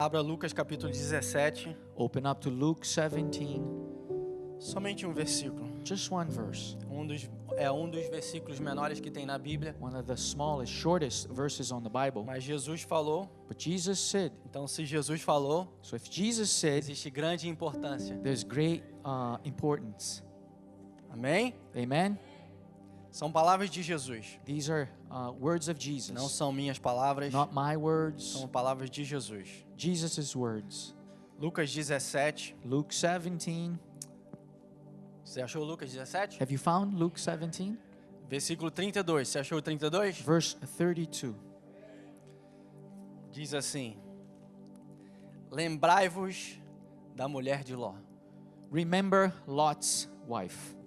Abra Lucas capítulo 17, Open up to Luke 17, somente um versículo. just one verse. É um dos versículos menores que tem na Bíblia, One of the smallest, shortest verses on the Bible. mas Jesus falou, But Jesus said, então se Jesus falou, so if Jesus said, existe grande importância. there's great importance. Amém? Amen? São palavras de Jesus, These are words of não Jesus. são minhas palavras, Not my words, são palavras de Jesus. Jesus' words. Lucas 17, Luke 17. você achou Lucas 17? Have you found Luke 17? Versículo 32, você achou o 32? Verse 32. Diz assim: lembrai-vos da mulher de Ló. Remember Lot's wife.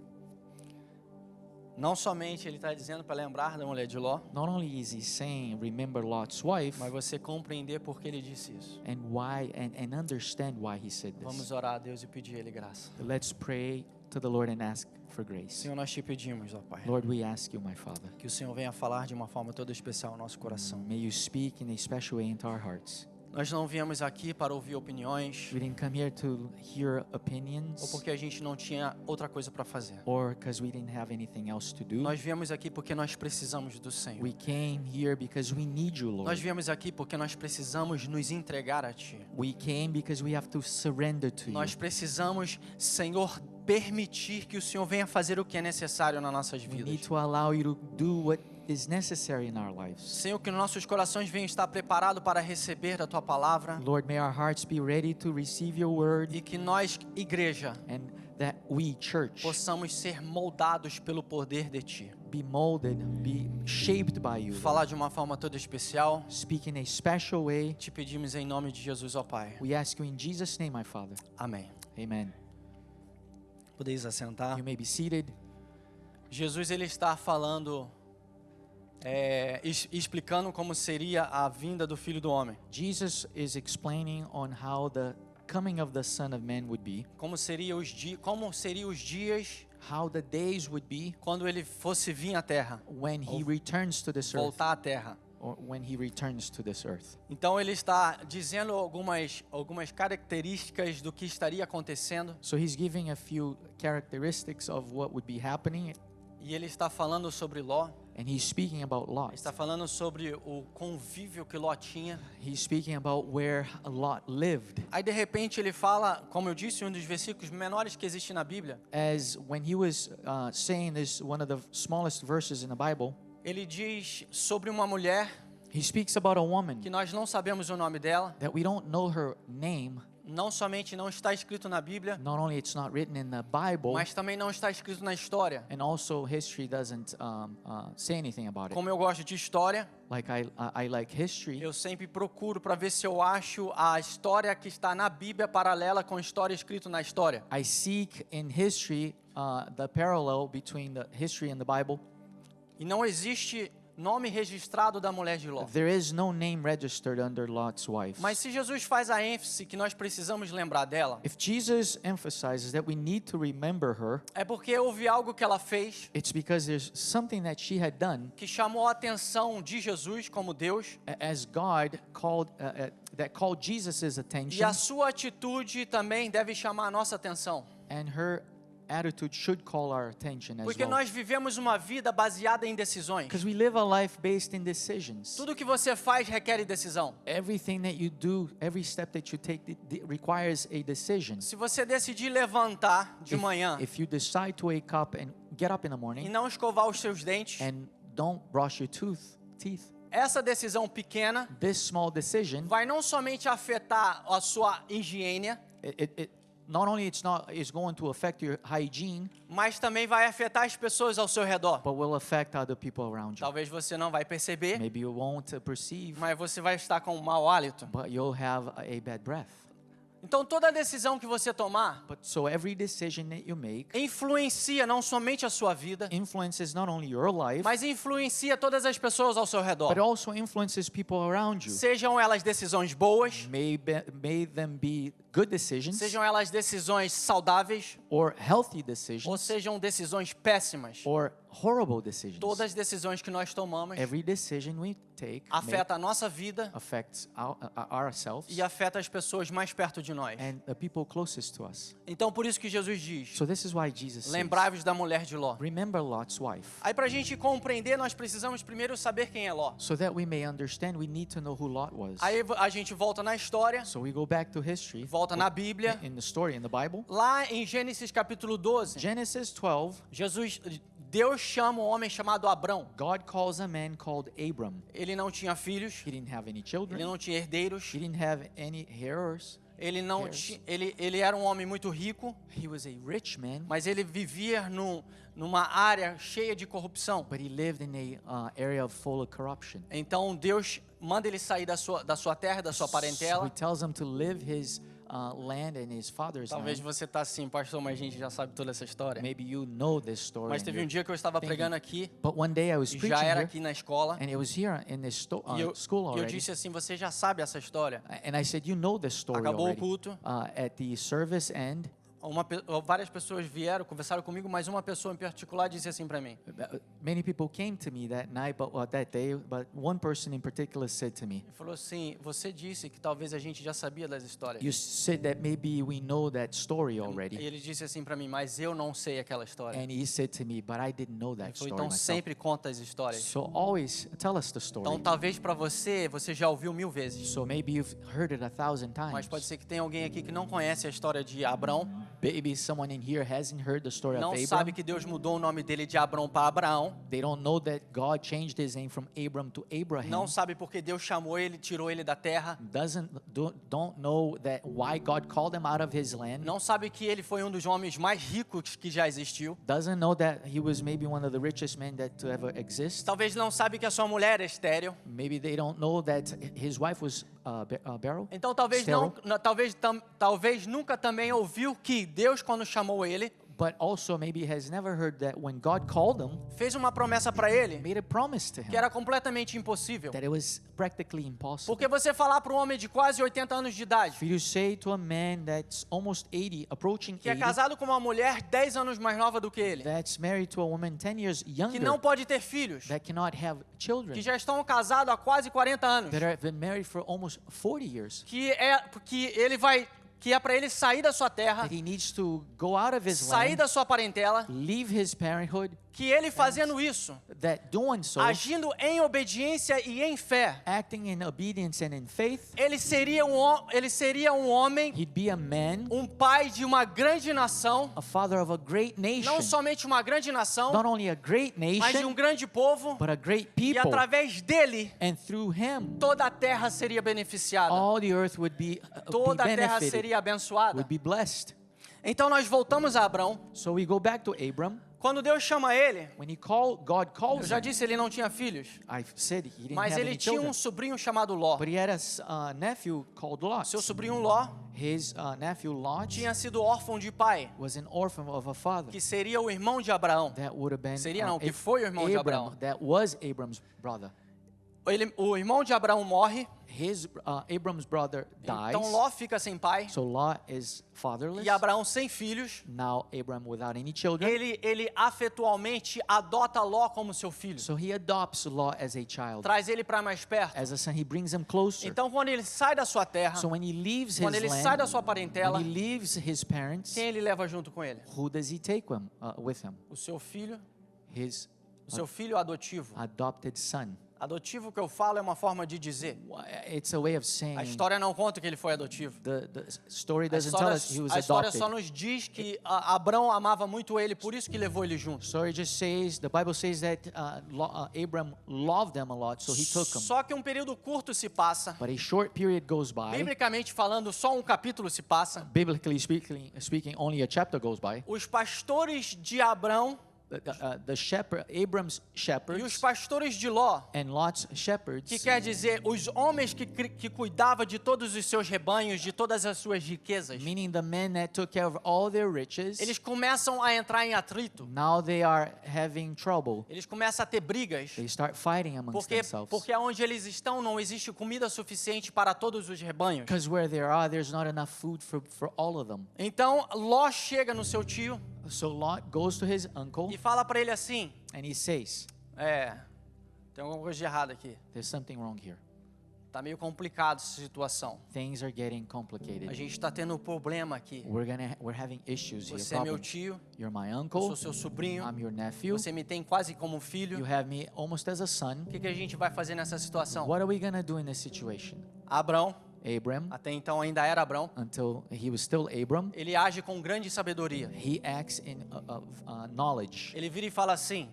Não somente ele está dizendo para lembrar da mulher de Ló, Not only is he saying remember Lot's wife, mas você compreender por que ele disse isso. and why and understand why he said this. Vamos orar a Deus e pedir a Ele graça. Let's pray to the Lord and ask for grace. Senhor, nós te pedimos, ó Pai, Lord, we ask you, my Father, que o Senhor venha falar de uma forma toda especial ao nosso coração. may you speak in a special way into our hearts. Nós não viemos aqui para ouvir opiniões, We didn't come here to hear ou opinions porque a gente não tinha outra coisa para fazer. or because we didn't have anything else to do. Nós viemos aqui porque nós precisamos do Senhor. We came here because we need you, Nós Lord. viemos aqui porque nós precisamos nos entregar a Ti. We came because we have to surrender to you. Nós precisamos, Senhor, permitir que o Senhor venha fazer o que é necessário nas nossas We need vidas. to allow you to do what is necessary in our lives. Senhor, que nossos corações venham estar preparados para receber da Tua palavra Lord, may our hearts be ready to receive your word, e que nós, igreja, and that we, church, possamos ser moldados pelo poder de Ti. be molded, be shaped by you. Falar de uma forma toda especial, Speak in a special way. te pedimos em nome de Jesus, ó Pai. We ask you in Jesus' name, my Father. Amém. Amen. Podeis assentar. You may be seated. Jesus, ele está falando, explicando como seria a vinda do Filho do Homem. Jesus is explaining on how the coming of the Son of Man would be, Como seriam os dias how the days would be quando ele fosse vir à Terra, when he returns to this earth, voltar à Terra. or when he returns to this earth. Então ele está dizendo algumas características do que estaria acontecendo, So he's giving a few characteristics of what would be happening, e ele está falando sobre Ló, and he's speaking about Lot. está falando sobre o convívio que Ló tinha. He's speaking about where Lot lived. Aí de repente ele fala, como eu disse, um dos versículos menores que existe na Bíblia, As when he was saying this, one of the smallest verses in the Bible, ele diz sobre uma mulher he speaks about a woman que nós não sabemos o nome dela, that we don't know her name. não somente não está escrito na Bíblia, Not only it's not written in the Bible, mas também não está escrito na história. and also history doesn't say anything about it. Como eu gosto de história, Like I like history, eu sempre procuro para ver se eu acho a história que está na Bíblia paralela com a história escrita na história. I seek in history the parallel between the history and the Bible. E não existe nome registrado da mulher de Ló. There is no name registered under Lot's wife. Mas se Jesus faz a ênfase que nós precisamos lembrar dela, If Jesus emphasizes that we need to remember her, é porque houve algo que ela fez it's because there's something that she had done que chamou a atenção de Jesus como Deus, as God called that called Jesus' e attention, a sua atitude também deve chamar a nossa atenção. and her attitude should call our attention as Porque well. nós vivemos uma vida baseada em decisões. Because we live a life based in decisions. Tudo que você faz requer decisão. Everything that you do, every step that you take requires a decision. Se você decidir levantar de manhã If you decide to wake up and get up in the e morning não escovar os seus dentes, and don't brush your teeth, essa decisão pequena this small decision, vai não somente afetar a sua higiene, not only is going to affect your hygiene, mas também vai afetar as pessoas ao seu redor. but will affect other people around you. Talvez você não vai perceber, Maybe you won't perceive, mas você vai estar com um mau hálito. but you'll have a bad breath. Então toda decisão que você tomar But so every decision that you make influencia não somente a sua vida, influences not only your life, mas influencia todas as pessoas ao seu redor. but also influences people around you. Sejam elas decisões boas, May them be good decisions sejam elas decisões saudáveis, or healthy ou decisions sejam decisões péssimas. or horrible decisions. Todas as decisões que nós tomamos Every decision we take afeta a nossa vida affects ourselves e afeta as pessoas mais perto de nós. and the people closest to us. Então, por isso que Jesus diz, So this is why Jesus says, lembrai-vos da mulher de Ló. remember Lot's wife. Aí, para a gente compreender, nós precisamos primeiro saber quem é Ló. So that we may understand, we need to know who Lot was. Aí a gente volta na história, So we go back to history, volta na Bíblia. in the story in the Bible. Lá em Gênesis capítulo 12, Genesis 12, Deus chama um homem chamado Abrão. God calls a man called Abram. Ele não tinha filhos, He didn't have any ele children. não tinha herdeiros, He didn't have any heirs. ele era um homem muito rico, He was a rich man, mas ele vivia numa área cheia de corrupção. but he lived in a area full of corruption. Então Deus manda ele sair da sua terra, da sua So parentela. he tells him to live his land and his father's Talvez land. você tá assim, pastor, mas a gente já sabe toda essa história. Maybe you know this story. Mas and teve um you're dia que eu estava thinking, pregando aqui, But one day I was e preaching já era here, aqui na escola, and it was here in this e eu school already. disse assim, você já sabe essa história. And I said, you know this story Acabou o already. culto, At the service end, várias pessoas vieram, conversaram comigo, mas uma pessoa em particular disse assim para mim. many people came to me that night, that day, but one person in particular said to me, Ele falou assim, você disse que talvez a gente já sabia das histórias. you said that maybe we know that story E already. ele disse assim para mim, mas eu não sei aquela história. And he said to me, but I didn't know Ele that falou, story então myself. sempre conta as histórias. So always tell us the story. Então talvez para você já ouviu 1000 vezes. So maybe you've heard it 1,000 times. Mas pode ser que tenha alguém aqui que não conhece a história de Abrão, Maybe someone in here hasn't heard the story não of sabe Abram. que Deus mudou o nome dele de Abrão para Abraão, They don't know that God changed his name from Abram to Abraham. não sabe porque Deus chamou ele, tirou ele da terra, Don't know that why God called him out of his land. não sabe que ele foi um dos homens mais ricos que já existiu. Doesn't know that he was maybe one of the richest men that to ever exist. Talvez não sabe que a sua mulher é estéril. Maybe they don't know that his wife was barren. Então talvez Sterile. talvez nunca também ouviu que Deus, quando chamou ele, But also maybe has never heard that when God called him, fez uma promessa para ele made a promise to que him era completamente impossível. that it was practically impossible. Porque você falar para um homem de quase 80 anos de idade, For you to say to a man that's almost 80, approaching que é 80, casado com uma mulher 10 anos mais nova do que ele, that's married to a woman 10 years que younger, não pode ter filhos, that cannot have children, que já estão casados há quase 40 anos, that have been married for almost 40 years, que é para ele sair da sua terra, that he needs to go out of his sair land, da sua parentela, leave his parenthood, que ele fazendo isso, that doing so, agindo em obediência e em fé, acting in obedience and in faith, ele seria um homem, he'd be a man, um pai de uma grande nação, a father of a great nation, não somente uma grande nação, not only a great mas de um nation, grande povo, but a great e people. através dele And through him, toda a terra seria beneficiada, all the earth would be toda a terra benefited, seria abençoada. would be blessed. Então nós voltamos a Abrão. So we go back to Abram. Quando Deus chama ele, When God eu calls já him, disse, ele não tinha filhos, I said he didn't mas have ele any tinha children, um sobrinho chamado Ló. but he had a nephew called Lot. Seu sobrinho Ló His nephew Lot tinha sido órfão de pai, was an orphan of a father. que seria o irmão de Abraão. That would have been Seria não, que foi o irmão de Abraão. That was Abram's brother. O irmão de Abraão morre, Abram's brother dies. então Ló fica sem pai, So Lot is fatherless. e Abraão sem filhos. Now Abram without any children. Ele afetualmente adota Ló como seu filho, So he adopts Lot as a child. traz ele para mais perto. As a son, he brings him closer. Então quando ele sai da sua terra, So when he leaves quando his ele sai da land, sua parentela, when he leaves his parents, quem ele leva junto com ele? who does he take with him? O seu filho adotivo. Adopted son. Adotivo que eu falo é uma forma de dizer. It's a way of saying A história não conta que ele foi adotivo. the story A doesn't tell história, us he was a história adopted. só nos diz que Abrão amava muito ele, por isso que levou ele junto. Story just says, the Bible says that Abram loved them a lot, so he took them. Só que um período curto se passa. But a short period goes by. Biblicamente falando, só um capítulo se passa. Biblically speaking, only a chapter goes by. Os pastores de Abrão Abram's e os shepherds pastores de Ló, and Lot's shepherds, que quer dizer os homens que cuidavam de todos os seus rebanhos, de todas as suas riquezas, meaning the men that took care of all their riches, eles começam a entrar em atrito. now they are having trouble. Eles começam a ter brigas. They start fighting amongst themselves. Porque onde eles estão não existe comida suficiente para todos os rebanhos. Because where they are, there's not enough food for all of them. Então Ló chega no seu tio So Lot goes to his uncle e fala para ele assim: and he says, tem alguma coisa de errado aqui. there's something wrong here. Tá meio complicado essa situação. Things are getting A complicated. gente está tendo um problema aqui. We're having issues here, Você é meu problems. tio, You're my eu uncle. sou seu sobrinho, I'm your nephew. você me tem quase como filho. You have me almost as a son. O que a gente vai fazer nessa situação? What are we gonna do in this situation? Abrão, Abram, até então ainda era Abrão, until he was still Abram, ele age com grande sabedoria. he acts in knowledge. Ele vira e fala assim: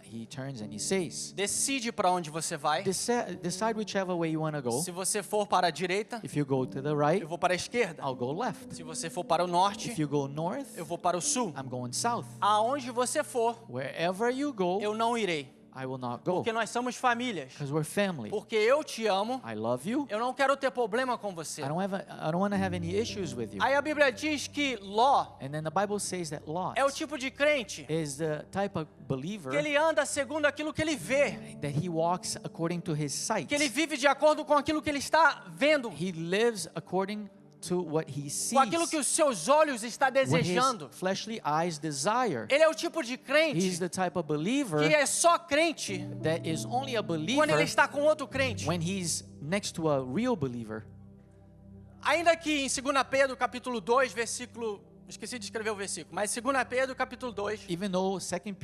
He turns and he says, decide para onde você vai. decide whichever way you want to go. Se você for para a direita, If you go to the right, eu vou para a esquerda. I'll go left. Se você for para o norte, If you go north, eu vou para o sul. I'm going south. Aonde você for, Wherever you go, eu não irei. I will not go. Porque nós somos famílias. Because we're family. Porque eu te amo, I love you. eu não quero ter problema com você. I don't want to have any issues with you. Aí a Bíblia diz que Ló And then the Bible says that Lot é o tipo de crente is the type of believer que ele anda segundo aquilo que ele vê, that he walks according to his sight. que ele vive de acordo com aquilo que ele está vendo, He lives according to what he sees, com aquilo que os seus olhos estão what his desejando. fleshly eyes desire. Ele é o tipo de He's crente the type of believer que é só crente that is only a quando ele believer está com outro crente. when he's next to a real believer. Ainda que em 2 Pedro capítulo 2, versículo... Esqueci de escrever o versículo, mas 2 Pedro capítulo 2, Even though second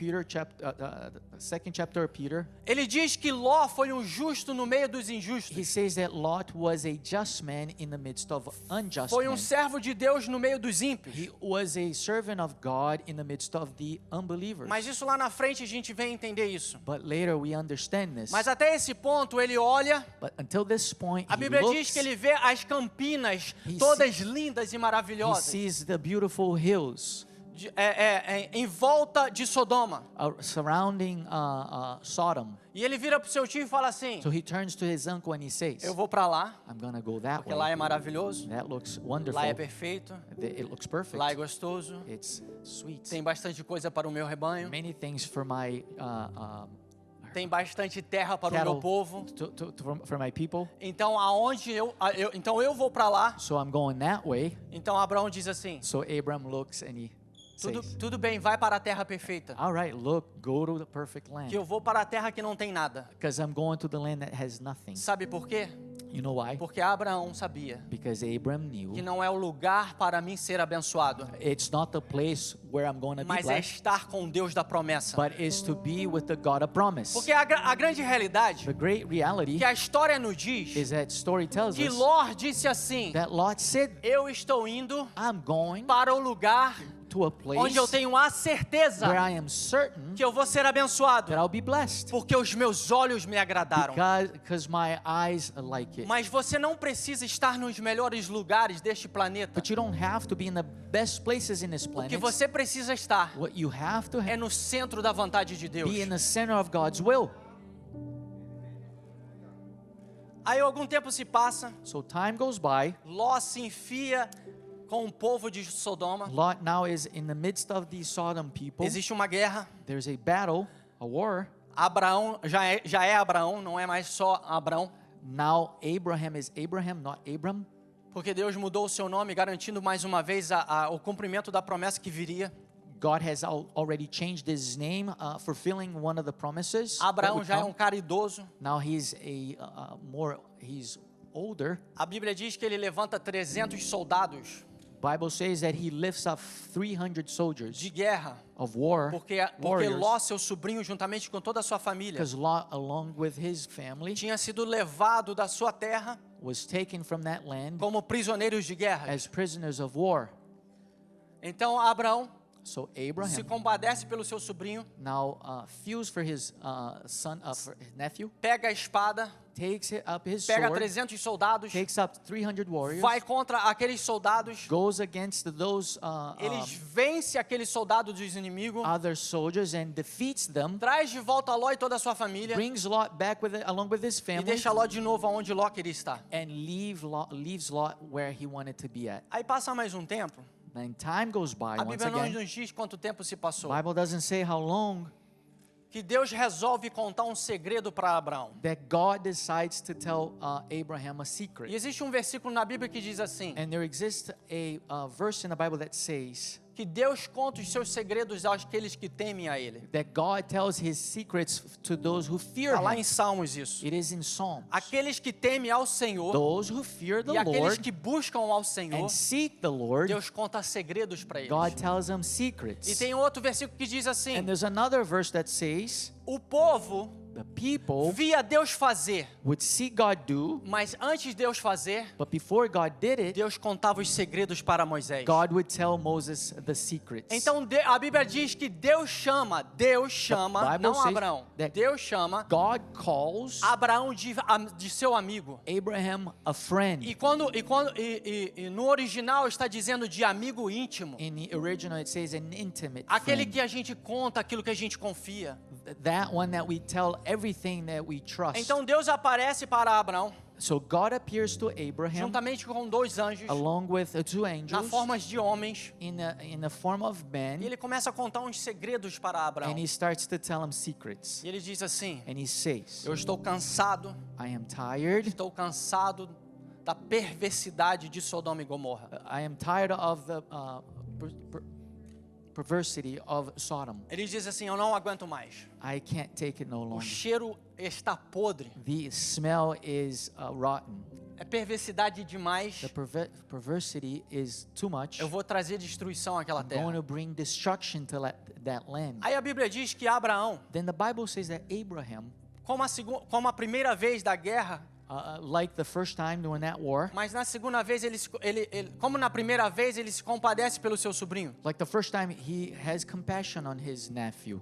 chapter of Peter, ele diz que Ló foi um justo no meio dos injustos. he says that Lot was a just man in the midst of unjust Foi um men. servo de Deus no meio dos ímpios. He was a servant of God in the midst of the unbelievers. Mas isso lá na frente a gente vem entender isso. But later we understand this. Mas até esse ponto ele olha, But until this point, a he Bíblia diz looks, que ele vê as campinas He todas lindas e he maravilhosas sees the beautiful hills em volta de Sodoma. surrounding Sodom. E ele vira para o seu tio e fala assim: So he turns to his uncle and he says, eu vou para lá, I'm gonna go that porque lá é way. maravilhoso, That looks wonderful. lá é perfeito, It looks perfect. lá é gostoso, It's sweet. tem bastante coisa para o meu rebanho, Many things for my tem bastante terra para o meu cattle, povo. for my people. Então aonde então eu vou para lá. So I'm going that way. Então Abraão diz assim: So Abram looks and he says, tudo bem, vai para a terra perfeita, all right, look, go to the perfect land. que eu vou para a terra que não tem nada. Because I'm going to the land that has nothing. Sabe por quê? You know why? Porque Abraão sabia Because Abram knew que não é o lugar para mim ser abençoado, it's not the place where I'm going to be mas é blessed, estar com Deus da promessa. but is to be with the God of promise. Porque a grande realidade The great reality que a história nos diz is that story tells que us Ló disse assim: that Lot said, eu estou indo I'm going para o lugar to a place onde eu tenho a certeza where I am certain que eu vou ser abençoado, that I'll be blessed porque os meus olhos me agradaram. because my eyes like it. Mas você não precisa estar nos melhores lugares deste planeta. But you don't have to be in the best places in this O que planet. você precisa estar What you have to é no centro da vontade de Deus. be in the center of God's will. Aí algum tempo se passa, So time goes by. Ló se enfia com o povo de Sodoma. Lot now is in the midst of the Sodom people. Existe uma guerra. There's a battle, a war. Abraão já é Abraão, não é mais só Abrão, Now Abraham is Abraham, not Abram. porque Deus mudou o seu nome, garantindo mais uma vez o cumprimento da promessa que viria. God has already changed his name, fulfilling one of the promises. that Abraão would já é come. um cara idoso. Now he's he's older. A Bíblia diz que ele levanta 300 soldados Bible says that he lifts up 300 soldiers de guerra, of war, porque warriors, Ló, seu sobrinho, juntamente com toda a sua família, because Lot, along with his family, tinha sido levado da sua terra was taken from that land como prisioneiros de guerra. as prisoners of war. Então Abraão So se Abraham compadece pelo seu sobrinho, now feels for his son, for his nephew, pega a espada, takes up his pega sword, 300 soldados, takes up 300 warriors, vai contra aqueles soldados, goes against those eles vencem aqueles soldados dos inimigos, other soldiers and defeats them, traz de volta Ló e toda a sua família brings Lot back along with his e family, deixa Ló de novo aonde Ló queria estar. and leaves Lot where he wanted to be at. Aí passa mais um tempo, Then time goes by a once Bíblia não again. nos diz quanto tempo se passou, Bible doesn't say how long, que Deus resolve contar um segredo para Abraão. that God decides to tell Abraham a E secret. existe um versículo na Bíblia que diz assim, And there exists a verse in the Bible that says que Deus conta os seus segredos àqueles que temem a Ele. That God tells His secrets to those who fear Está lá Him. em Salmos isso. It is in Psalms. Aqueles que temem ao Senhor Those who fear the e aqueles Lord que buscam ao Senhor, and seek the Lord, Deus conta segredos para eles. God tells them E secrets. tem outro versículo que diz assim: And there's another verse that says, o povo the people via Deus fazer, would see God do, mas antes de Deus fazer, but before God did it, Deus contava os segredos para Moisés. God would tell Moses the secrets. Então a Bíblia diz que Deus chama, Bible não says Abraão, that Deus chama God calls Abraão de seu amigo. Abraham a friend. E no original está dizendo de amigo íntimo. In the original, it says an intimate Aquele friend. que a gente conta aquilo que a gente confia. That one that we tell everything that we trust. Então Deus aparece para Abraão, So God appears to Abraham juntamente com 2 anjos, along with two na angels forma de homens. in the form of E men, ele começa a contar uns segredos para Abraão. and he starts to tell him secrets. E ele diz assim: And he says, eu estou cansado, I am tired. estou cansado da perversidade de Sodoma e Gomorra. I am tired of the perversity of Sodom. Ele diz assim: eu não aguento mais. I can't take it no O longer. cheiro está podre. The smell is rotten. É perversidade demais. The perversity is too much. Eu vou trazer destruição àquela I'm going terra. to bring destruction to that land. Aí a Bíblia diz que Abraão, Then the Bible says that Abraham, como a primeira vez da guerra, like the first time during that war, mas na segunda vez como na primeira vez ele se compadece pelo seu sobrinho. like the first time, he has compassion on his nephew.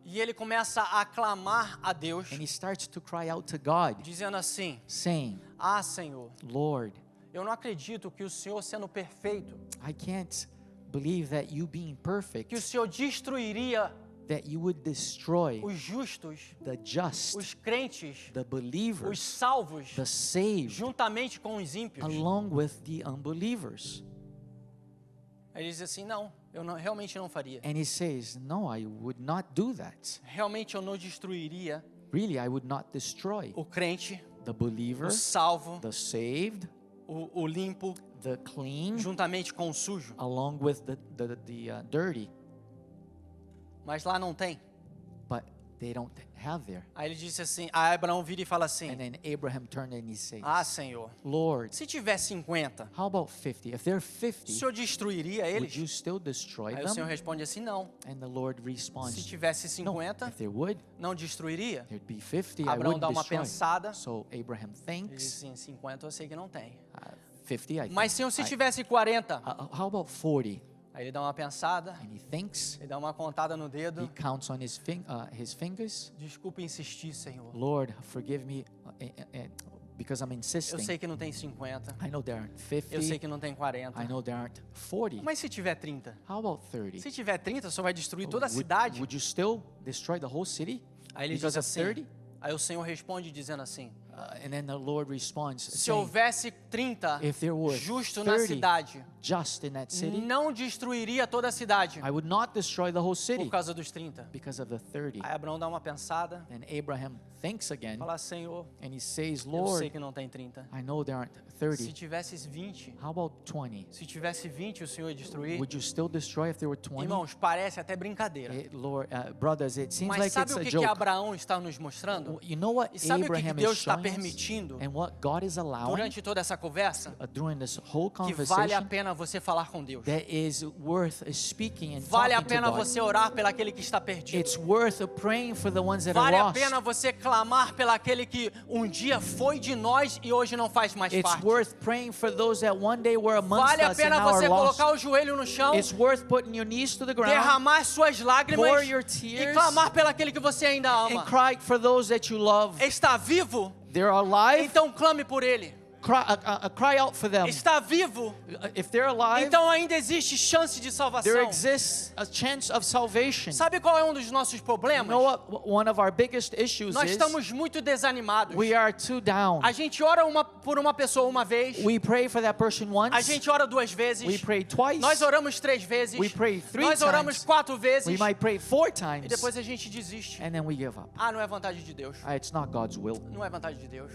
E ele começa a clamar a Deus, And he starts to cry out to God, dizendo assim: saying, ah, Senhor, Lord, eu não acredito que o Senhor, sendo perfeito, I can't believe that you being perfect, que o Senhor destruiria that you would destroy os justos, the just, os crentes, the os believers, salvos, the saved, juntamente com os ímpios. along with the unbelievers. Ele diz assim: não, realmente não faria. And he says, no, I would not do that. Realmente eu não destruiria Really, I would not destroy o crente, the believer, o salvo, the saved, o limpo, the clean, juntamente com o sujo. along with the dirty, Mas lá não tem. but they don't have there. Aí ele disse assim, aí Abraão vira e fala And assim: then Abraham turned and he says, ah, Senhor, Lord, se tiver 50, how about 50? If they're o 50, Senhor destruiria would eles? you still destroy Aí o Senhor them? responde assim: não. And the Lord Se responds, tivesse no, 50, if there would, não destruiria? there'd be 50, I Abraão wouldn't dá uma destroy. pensada. So Abraham Ele diz thinks, assim: 50 eu sei que não tem. 50, I Mas think. Senhor, se I- tivesse 40, how about 40? aí ele dá uma pensada, And he thinks, ele dá uma contada no he dedo. counts on his fingers. Desculpa insistir, Senhor. Lord, forgive me because I'm Eu insisting. sei que não tem 50. I know there aren't Eu sei 50. que não tem 40. I know there aren't 40. Mas se tiver 30? How about 30? Se tiver 30, só vai destruir toda a Would, cidade. would you still destroy the whole city Aí ele diz because of assim. 30? Aí o Senhor responde dizendo assim: And then the Lord responds, se saying, houvesse 30 if there were justo na 30 cidade, just in that city, não destruiria toda a cidade I would not destroy the whole por city causa dos 30. because of the 30. Aí Abraão dá uma pensada, Then Abraham thinks again, fala: Senhor, and he says, eu sei Lord, que não tem 30. I know there aren't Se 30. tivesse 20, How about 20? se tivesse 20, o Senhor ia destruir. Would you still destroy if there were 20? Irmãos, parece até brincadeira. Lord, brothers, it seems Mas like sabe it's o a que joke. Abraão está nos mostrando? You know what E sabe o que Abraham Deus is está showing us? permitindo And what God is allowing durante toda essa conversa? during this whole Que vale a conversation pena você falar com Deus. that is worth speaking and Vale a talking to pena God. você orar pelo aquele que está perdido. It's worth praying for the ones that Vale are a lost. pena você clamar pelo aquele que um dia foi de nós e hoje não faz mais It's parte. worth praying for those that one day were amongst Vale a us and pena now você are lost. colocar o joelho no chão, It's worth putting your knees to the ground derramar suas lágrimas pour your e tears clamar pelo aquele que você ainda and ama. cry for those that you love. Está vivo? They're alive. Então clame por ele. Cry out for them. Está vivo? If they're alive, Então ainda existe chance de there salvação. exists a chance of salvation. Sabe qual é um dos nossos You problemas? know what one of our biggest issues Nós is? estamos muito desanimados. We are too down. A gente ora por uma pessoa uma vez, We pray for that person once. a gente ora 2 We vezes, pray twice. nós oramos 3 vezes, We pray 3 nós oramos times. 4 vezes We might pray 4 e times. depois a gente desiste. And then we give up. Ah, não é vontade de Deus. It's not God's will. Não é vontade de Deus.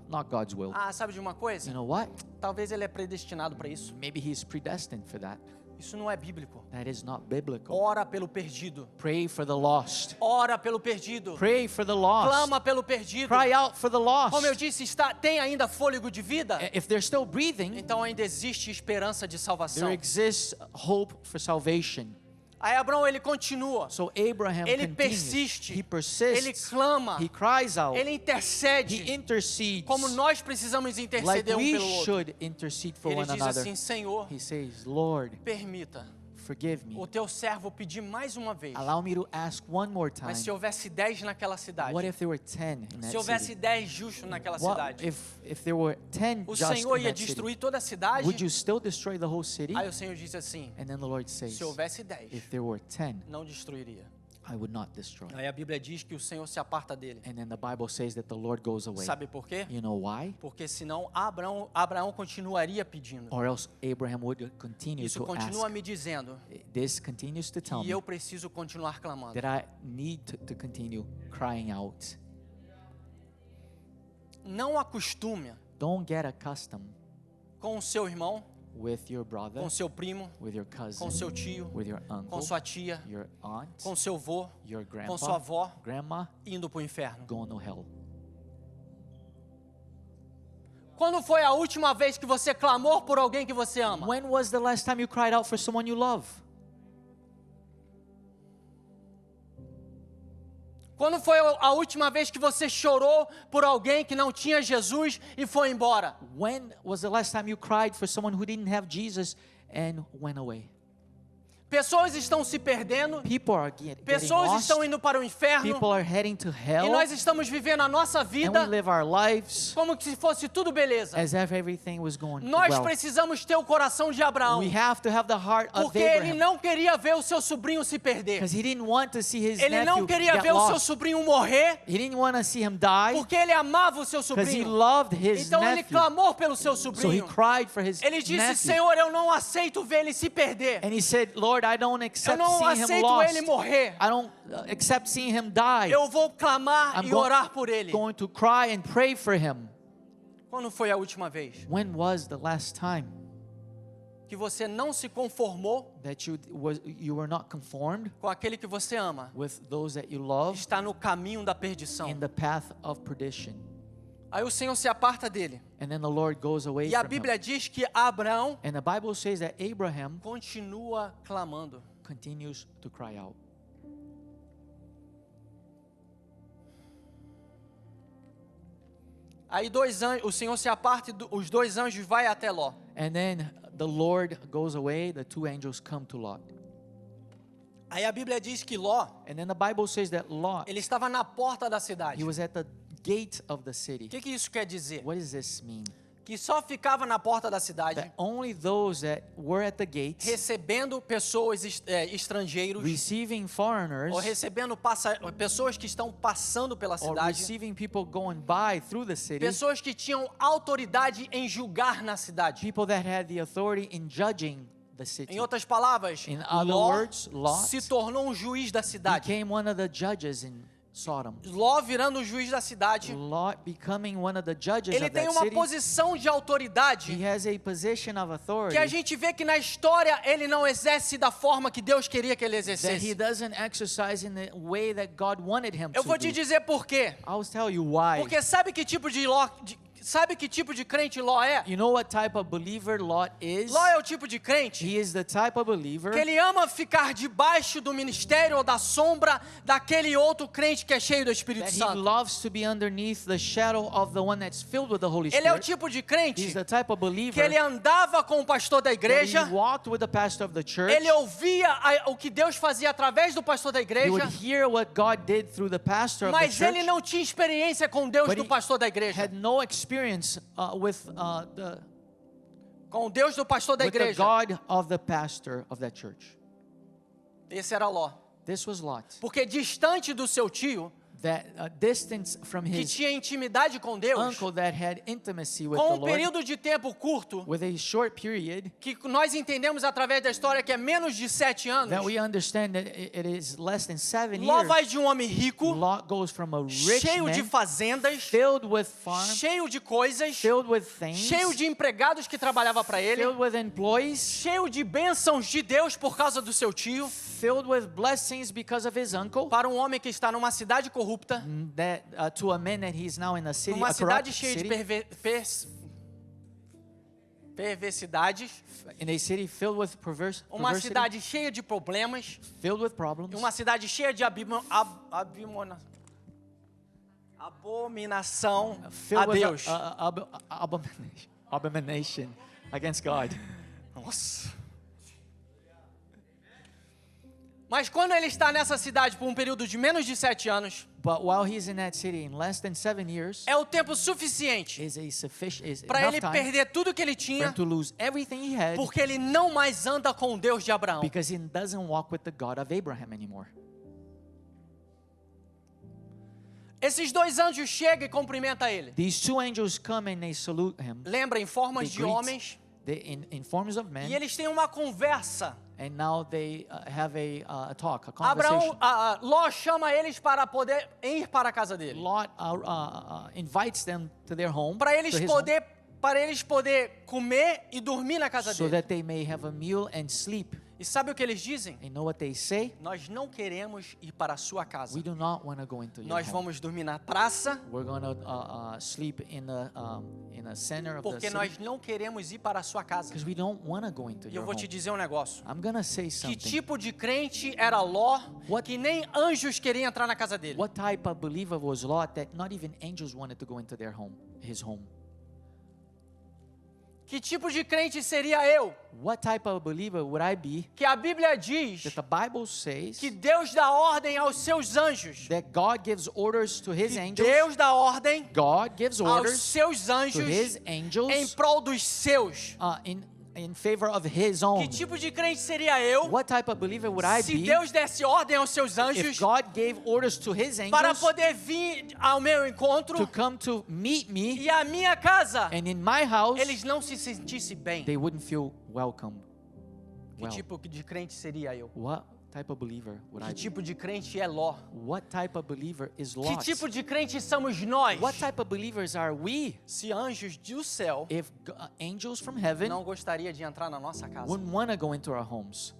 Not God's will. Ah, sabe de uma coisa? You know what? Talvez ele é predestinado para isso. Maybe He's predestined for that. Isso não é bíblico. That is not biblical. Ora pelo perdido. Pray for the lost. Ora pelo perdido. Pray for the lost. Clama pelo perdido. Cry out for the lost. Como eu disse, tem ainda fôlego de vida? If they're still breathing, Então ainda existe esperança de salvação. there exists hope for salvation. Aí Abraão, ele continua. So Abraham Ele continues. persiste. He Ele persists. clama. He cries out. Ele He intercede. intercedes. Como nós precisamos Like interceder um we pelo outro. should intercede for Ele one diz another. assim, Senhor, He says, Lord, permita forgive me. o teu servo pedir mais uma vez. Allow me to ask one more time. Mas se houvesse 10 naquela cidade, What if there were 10 in that se houvesse city? 10 justos naquela What cidade, if there were 10 o just Senhor in ia that city? destruir toda a cidade? Would you still destroy the whole city? Aí o Senhor disse assim, And then the Lord says, se houvesse 10, if there were 10, não destruiria. I would not destroy. Aí a Bíblia diz que o Senhor se aparta dele. And then the Bible says that the Lord goes away. Sabe por quê? You know why? Porque senão Abraão continuaria pedindo. Or else Abraham would continue Isso to continua ask. me dizendo This continues to tell que me eu preciso continuar clamando. that I need to continue crying out. Não acostume Don't get accustomed com o seu irmão, with your brother, com seu primo, with your com cousin, seu tio, with your com uncle, sua tia, your aunt, com seu avô, your com sua grandpa, avó, grandma, indo para o inferno. going to hell. Quando foi a última vez que você clamou por alguém que você ama? When was the last time you cried out for someone you love? Quando foi a última vez que você chorou por alguém que não tinha Jesus e foi embora? When was the last time you cried for someone who didn't have Jesus and went away? Pessoas estão se perdendo, People are getting pessoas lost. estão indo para o inferno, People are heading to e hell. nós estamos vivendo a nossa And we vida live our lives como se fosse tudo beleza. as if everything was going Nós well. precisamos ter o coração de Abraão, We have to have the heart of porque ele Abraham, não queria ver o seu sobrinho se perder. because he didn't want to see his Ele não nephew queria get ver o seu lost. sobrinho morrer, He didn't want to see him die porque ele amava o seu because he sobrinho. loved his Então ele nephew. clamou pelo seu So he sobrinho. cried for his Ele disse, nephew. Senhor, eu não aceito ver ele se perder. And he said, Lord, I don't Eu accept não seeing him aceito lost. ele morrer. I don't accept seeing him die. Eu vou clamar I'm e orar por ele. going to cry and pray for him. Quando foi a última vez When was the last time que você não se conformou that you were not conformed com aquele que você ama? with those that you love Está no caminho da perdição. in the path of perdition? Aí o Senhor se aparta dele. And then the Lord goes away E a from him. Bíblia diz que Abraão And the Bible says that Abraham continua clamando. continues to cry out. Aí o Senhor se aparta e os dois anjos vai até Ló. And then the Lord goes away, the two angels come to Lot. Aí a Bíblia diz que Ló, And then the Bible says that Lot, ele estava na porta da cidade. he was at the gate of the city. O que isso quer dizer? What does this mean? Que só ficava na porta da cidade That only those that were at the gates, recebendo pessoas estrangeiros receiving foreigners, ou recebendo pessoas que estão passando pela or cidade, receiving people going by through the city, pessoas que tinham autoridade em julgar na cidade. people that had the authority in judging the city. Em outras palavras, In other Ló words, Lot se tornou um juiz da cidade. became one of the judges in Sodom. Ló virando o juiz da cidade, Lot becoming one of the judges ele of tem that uma city. posição de autoridade He has a position of authority que a gente vê que na história ele não exerce da forma que Deus queria que ele that he exercesse. doesn't exercise in the way that God wanted him Eu to vou te do. dizer por quê. I'll tell you why. Porque sabe que tipo de crente Ló é? You know what type of believer Lot is? Ló é o tipo de crente He is the type of believer que ele ama ficar debaixo do ministério ou da sombra daquele outro crente que é cheio do Espírito that he Santo. loves to be underneath the shadow of the one that's filled with the Holy Ele é o Spirit. tipo de crente He's the type of que believer ele andava com o pastor da that igreja, he walked with the pastor of the church. ele ouvia o que Deus fazia através do pastor da He igreja, would hear what God did through the pastor of the mas ele church. não tinha experiência com Deus But do he pastor da igreja. Had no experience Com o Deus do pastor da with the igreja. God of the pastor of that church. Esse era Ló. This was Lot. Porque distante do seu tio, that distance from que his tinha intimidade com Deus, uncle that had intimacy with the com um Lord, período de tempo curto, with a short period, que nós entendemos através da história que é menos de 7 anos, that we understand that it is less than 7 Ló years. vai de um homem rico, Lot goes from a rich cheio de man, fazendas, filled with farms, cheio de coisas, filled with things, cheio de empregados que trabalhavam para ele, filled with employees, cheio de bênçãos de Deus por causa do seu tio, filled with blessings because of his uncle, para um homem que está numa cidade corrupta, that to a man that he's now in a city, numa a cidade corrupt cheia de city, perversidades, in a city filled with uma perversity, cidade cheia de problemas, filled with problems, uma cidade cheia de abominação a filled with Deus. abomination against God. Nossa. Mas quando ele está nessa cidade por um período de menos de 7 anos, But while he's in that city in less than 7 years, é o tempo suficiente is para enough ele time perder tudo que ele for him tinha, to lose everything he had, porque ele não mais anda com o Deus de Abraão. because he doesn't walk with the God of Abraham anymore. Esses dois anjos chegam e cumprimentam ele. These two angels come and they salute him. Lembra, em formas They de greet. homens. In forms of men, E eles têm uma conversa. and now they have a talk, a Abraão, conversation. Ló chama eles para poder ir para a casa dele. Lot invites them to their home, Para eles to his home, poder comer e dormir na casa so dele. that they may have a meal and sleep. E sabe o que eles dizem? You know what they say? Nós não queremos ir para a sua casa. We do not want to go into your Nós home. vamos dormir na praça, We're going to sleep in the center of the porque city, nós não queremos ir para a sua casa. because we don't want to go into E eu your vou home. te dizer um negócio. I'm going to say Que something. tipo de crente era Ló, What- que nem anjos queriam entrar na casa dele? What type of believer was Lot that not even angels wanted to go into their home, his home? Que tipo de crente seria eu? What type of believer would I be Que a Bíblia diz that the Bible says que Deus dá ordem aos seus anjos. that God gives orders to his Que angels? Deus dá ordem God gives aos orders seus to anjos his em angels prol dos seus. in favor of his own. Que tipo de crente seria eu What type of believer would I se be Deus desse ordem aos seus if anjos God gave orders to his para angels poder vir ao meu to encontro come to meet me, e a minha casa and in my house eles não se sentissem bem? they wouldn't feel welcome? Que Well, tipo de crente seria eu? what type of believer would I Que be? tipo de crente é Ló? What type of believer is Que Lot? tipo de crente somos nós? What type of believers are we Se anjos do céu if angels from heaven não gostaria de entrar na nossa casa? wouldn't want to go into our homes?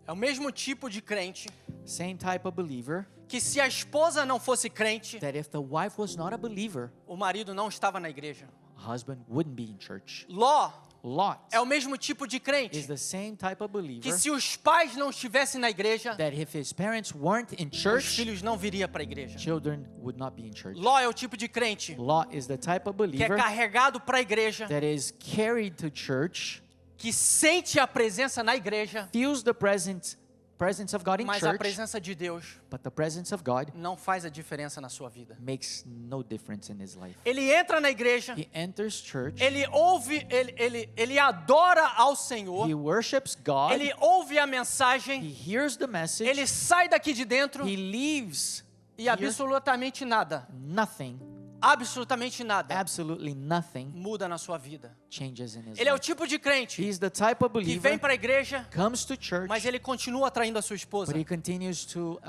É o mesmo tipo de crente Same type of believer que se a esposa não fosse crente, that if the wife was not a believer, o marido não estava na igreja. husband wouldn't be in church. Ló Lot é o mesmo tipo de is crente the same type of que believer se os pais não estivessem na igreja, that if his parents weren't in os church, filhos não viriam para a igreja. children would not be in church. Ló é o tipo de crente Lot is the type of que é believer carregado para a igreja, that is carried to church, que sente a presença na igreja, feels the presence of God in mas a church, presença de Deus but the presence of God não faz a diferença na sua vida. makes no difference in his life. Ele entra na igreja, He enters church, ele ouve, ele adora ao Senhor, he worships God, ele ouve a he mensagem, hears the message, ele sai daqui de dentro he leaves e here, absolutamente nada, absolutamente nada absolutely nothing muda na sua vida. changes in his Ele é o life. tipo de crente He's the type of que vem believer, para a igreja, comes to church, mas ele continua traindo a sua esposa. but he continues to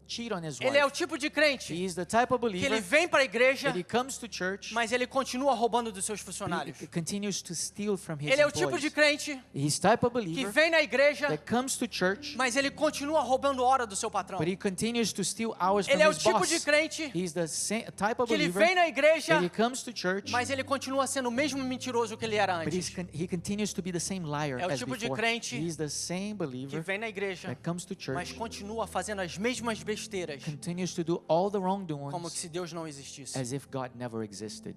cheat on his Ele é o wife. tipo de crente He is the type of que ele believer vem para a igreja, that he comes to church, mas ele continua roubando dos seus but funcionários. he continues to steal from his Ele é o tipo de employees. crente He's type of que believer vem na igreja, that comes to church, mas ele continua roubando hora do seu patrão. but he continues to steal hours from Ele é o his tipo boss. de crente He's the type of que ele believer vem na igreja, that he comes to church, mas ele continua sendo o mesmo mentiroso que ele era but antes. he continues to be the same liar É o as tipo de before. crente He's the same Que believer vem na igreja, that comes to mas church, continua fazendo as mesmas besteiras, continues to do all the como wrongdoings que se Deus não existisse. as if God never existed.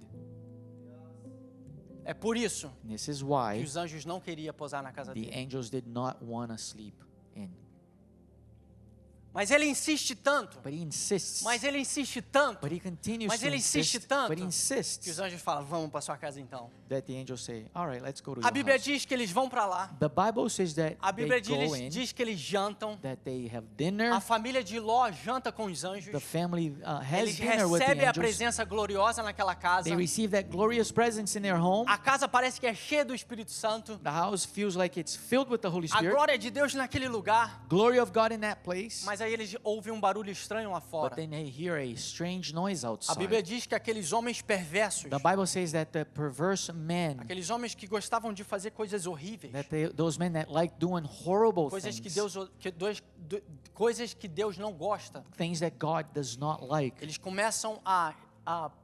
É por isso And this is que why os anjos não queriam posar na casa the dele. angels did not want to sleep in. Mas ele insiste tanto. But he insists. Mas ele insiste tanto. But he continues Mas to ele insiste insist. tanto But he que os insists anjos falam, vamos para sua casa então. that the angels say, all right, let's go to A your Bíblia house. diz que eles vão para lá. The Bible says that A Bíblia they go in, diz que eles jantam. that they have dinner. A família de Ló janta com os anjos. The family has Eles dinner with the recebem a angels. presença gloriosa naquela casa. They receive that glorious presence in their home. A casa parece que é cheia do Espírito Santo. The house feels like it's filled with the Holy A Spirit. glória de Deus naquele lugar. Glory of God in that place. Mas aí eles ouvem um barulho estranho lá But fora. then they hear a strange noise A outside. Bíblia diz que aqueles homens perversos, The Bible says that the perverse men, aqueles homens que gostavam de fazer coisas horríveis, those men that like doing horrible coisas que things, coisas que Deus não gosta, things that God does not like, eles começam a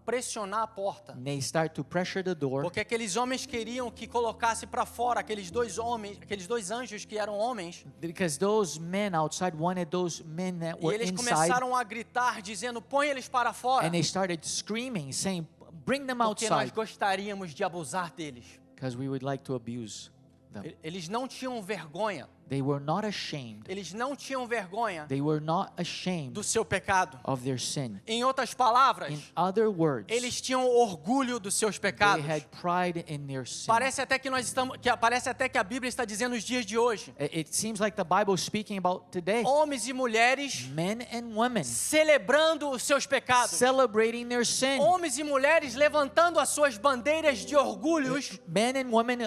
pressionar a porta. and they start to pressure the door Porque aqueles homens queriam que colocasse para fora aqueles dois homens, aqueles dois anjos que eram homens, because those men outside wanted those men that e were eles inside, começaram a gritar dizendo: "Põe eles para fora", and they started screaming, saying, bring them porque nós outside, gostaríamos de abusar deles. because we would like to abuse them. Eles não tinham vergonha. They were not ashamed. Eles não tinham vergonha They were not ashamed do seu pecado. of their sin. Em outras palavras, In other words, eles tinham orgulho dos seus they pecados. had pride in their sin. Parece até que a Bíblia está dizendo nos dias de hoje. It seems like the Bible is speaking about today. Homens e mulheres Men and women celebrando os seus pecados. celebrating their sin. Homens e mulheres levantando as suas bandeiras de orgulhos Men and women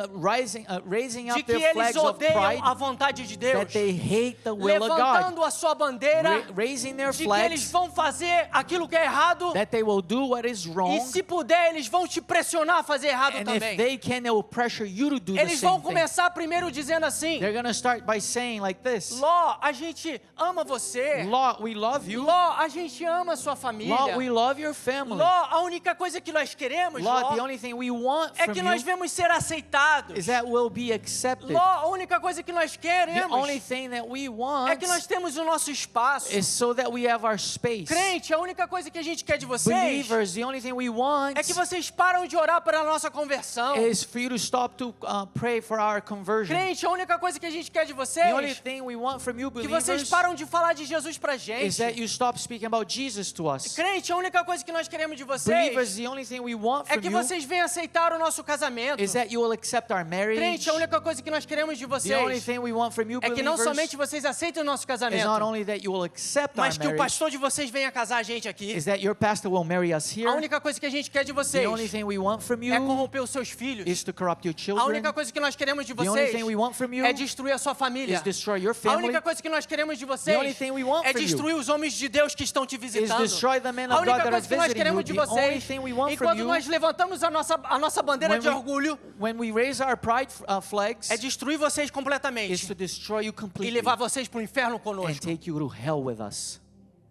raising de up que their eles flags of odeiam pride, a vontade de Deus. that they hate the will of God. Levantando a sua bandeira Raising their de que eles flags, vão fazer aquilo que é errado. that they will do what is E wrong. se puder, eles vão te pressionar a fazer errado And também. if they can, they will pressure you to do the Eles vão same thing. começar primeiro dizendo assim: They're going to start by saying like this: Ló, a gente ama você. Lot, we love you. Ló, a gente ama a sua família. Lot, we love your family. Ló, a única coisa que nós queremos, Lot, the Ló, only thing we want é from que nós you vemos ser aceitados. is that we'll be accepted. Ló, a única coisa que nós The queremos only thing that we é want que nós temos o nosso espaço. is so that we have our space. Crente, a única coisa que a gente quer de vocês Believers, the only thing we want é que vocês param de orar pela nossa conversão. is for you to stop to pray for our conversion. Crente, a única coisa que a gente quer de The only vocês thing we want from you, é que vocês believers, param de falar de Jesus pra is gente. that you stop speaking about Jesus to us. Crente, a única coisa que nós queremos de Believers, vocês the only thing we want é from que you vocês venham aceitar o nosso casamento. is that you will accept our marriage. Crente, a única coisa que nós queremos de The only vocês thing we want from you, é que não believers, somente vocês aceitem o nosso is casamento, not only that you will accept our mas que o marriage, pastor de vocês venha casar a gente aqui. is that your pastor will marry us A here. única coisa que a gente quer de The vocês only thing we want from é you corromper os seus filhos. is to corrupt your A children. única coisa que nós queremos de The only vocês thing we want from you é destruir a sua família. is destroy your A family. única coisa que nós queremos de The vocês only thing we want é from you destruir os homens de Deus que estão te is visitando. destroy the men A of God única that are coisa que nós visiting queremos you. de The only vocês, thing we want from enquanto you, nós levantamos a nossa bandeira de orgulho, when we raise our pride flags, é destruir vocês is completamente to destroy you e completely levar vocês para o inferno and conosco. take you to hell with us.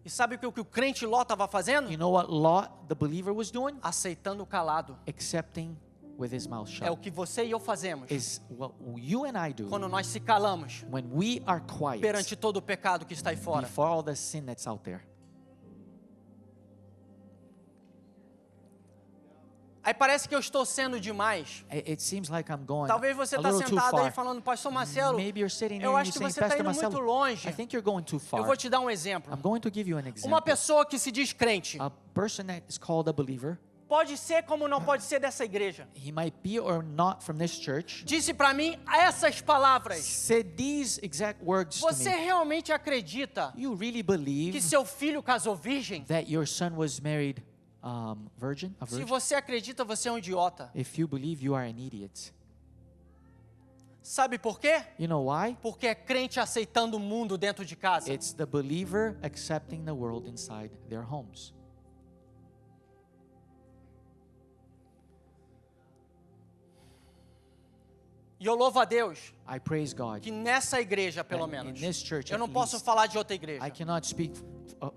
E sabe o que o crente Ló estava fazendo? You know what Lot, the believer, was doing? Aceitando calado. Accepting with his mouth É o shut. que você e eu fazemos Is what you and I do quando nós se calamos when we are quiet perante todo o pecado que está aí fora. before all the sin that's out there. Aí parece que eu estou sendo demais. It seems like I'm going Talvez você a está little too sentado aí far. falando, Pastor Marcelo, Maybe you're sitting there eu and acho you're que saying, você está Pastor indo muito Marcelo, longe. I think you're going too Eu far. vou te dar um exemplo. I'm going to give you an Uma example. pessoa que se diz crente A person that is called a believer, pode ser como não pode ser dessa igreja. he might be or not from this church, Disse para mim essas palavras. said these exact words to Você me. realmente acredita You really que believe seu filho casou virgem? that your son was married virgin? A Se virgin? você acredita, você é um idiota. If you believe, you are an idiot. Sabe por quê? You know why? Porque é crente aceitando o mundo dentro de casa. It's the believer accepting the world inside their homes. E eu louvo a Deus I praise God. que nessa igreja, pelo And menos, in this church, eu at não posso least, falar de outra igreja, I cannot speak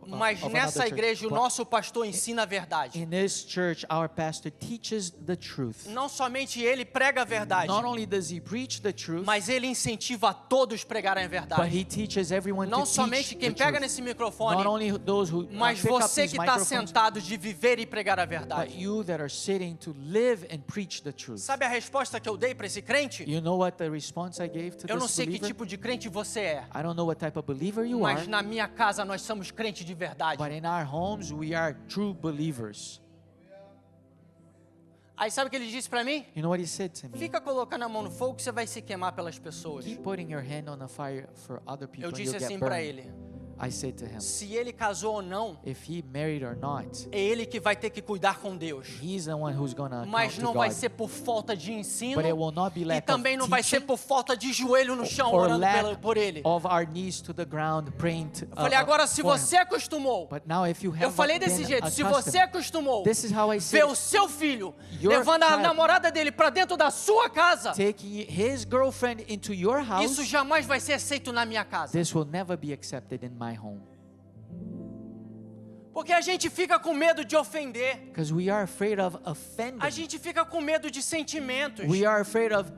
mas of nessa another igreja o church, but nosso pastor ensina a verdade. in this church, our pastor teaches the truth. Não somente ele prega a verdade, Not only does he preach the truth, mas ele incentiva a todos pregarem a but verdade. he teaches everyone Não to somente teach quem the pega truth. nesse microfone, Not only those who mas pick up você these que está microphones, sentado de viver e pregar a but verdade. you that are sitting to live and preach the truth. Sabe a resposta que eu dei para esse crente? You know what the response notes I gave to Eu não this sei que believer, tipo de crente você é, I don't know what type of believer you are, mas na minha casa nós somos crentes de verdade. but in our homes we are true believers. Aí sabe o que ele disse pra mim? You know what he said to me? Fica colocando a mão no fogo que você vai se queimar pelas pessoas. Keep putting your hand on the fire for other people Eu and disse you'll assim get pra burned. ele: I said to him, se ele casou ou não, if he married or not, é ele que vai ter que cuidar com Deus. he's the one who's gonna Mas count não to vai God. ser por falta de ensino But it will not be e lack também of não vai ser teaching por falta de joelho no chão or orando lack por ele. of our knees to the ground praying to, Eu falei, agora se for him. você acostumou, But now if you eu have falei been desse jeito, se accustomed, você acostumou this is how I ver say o seu filho Your levando a child namorada dele pra dentro da sua casa, taking his girlfriend into your house, isso jamais vai ser aceito na minha casa. this will never be accepted in my home. Porque a gente fica com medo de ofender. Because we are afraid of A offending. gente fica com medo de sentimentos. We are afraid of